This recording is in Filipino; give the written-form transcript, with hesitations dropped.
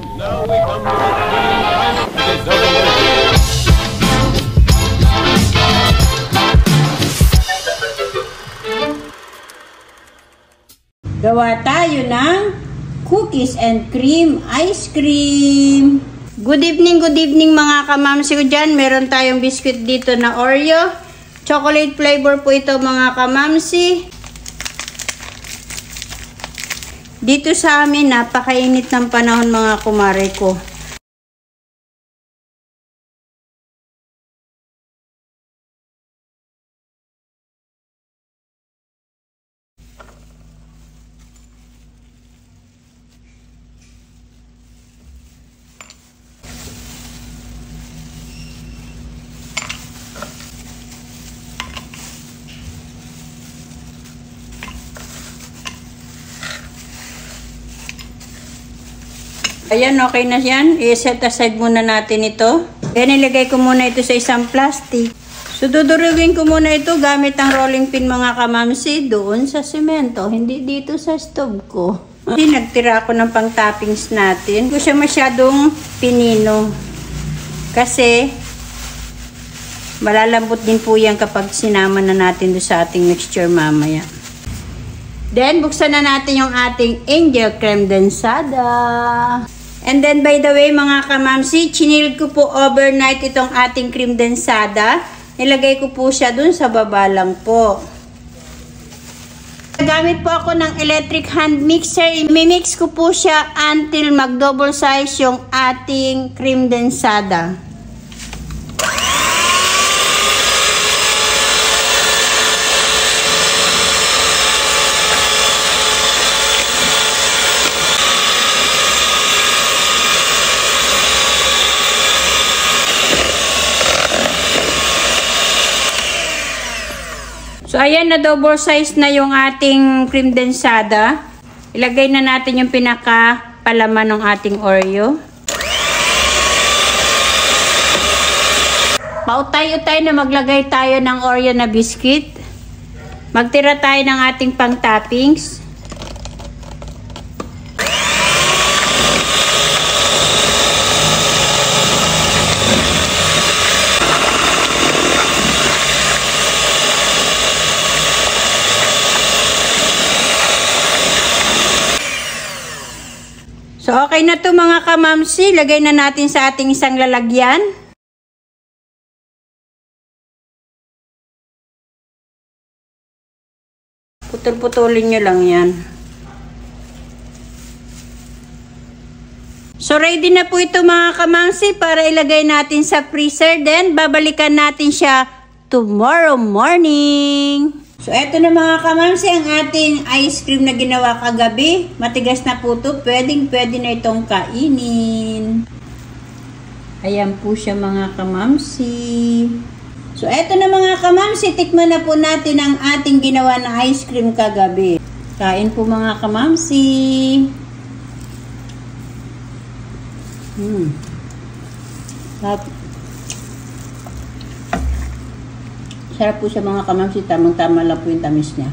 And now we come to the final deserving. Gawa tayo ng cookies and cream ice cream. Good evening mga kamamsi ko dyan. Meron tayong biscuit dito na Oreo. Chocolate flavor po ito mga kamamsi. Dito sa amin, napakainit ng panahon mga kumare ko. Ayan, okay na yan. I-set aside muna natin ito. Kaya nilagay ko muna ito sa isang plastic. So, dudurugin ko muna ito gamit ang rolling pin mga kamamsi doon sa semento. Hindi dito sa stove ko. Hindi nagtira ako ng pang toppings natin. Hindi ko siya masyadong pinino. Kasi, malalambot din po yan kapag sinama na natin doon sa ating mixture mamaya. Then, buksan na natin yung ating angel creme densada. And then, by the way, mga kamamsi, chinilid ko po overnight itong ating cream densada. Nilagay ko po siya dun sa baba lang po. Gamit po ako ng electric hand mixer. I-mix ko po siya until mag-double size yung ating cream densada. So, ayan na double size na yung ating cream densada. Ilagay na natin yung pinaka-palaman ng ating Oreo. Pautay-utay na maglagay tayo ng Oreo na biscuit. Magtira tayo ng ating pang-toppings. So, okay na to mga kamamsi. Lagay na natin sa ating isang lalagyan. Putol-putulin nyo lang yan. So, ready na po ito mga kamamsi para ilagay natin sa freezer. Then, babalikan natin siya tomorrow morning. So, eto na mga kamamsi, ang ating ice cream na ginawa kagabi. Matigas na po ito. Pwede na itong kainin. Ayan po siya mga kamamsi. So, eto na mga kamamsi. Tikman na po natin ang ating ginawa na ice cream kagabi. Kain po mga kamamsi. Sarap po siya mga kamamsi. Tamang-tama lang po yung tamis niya.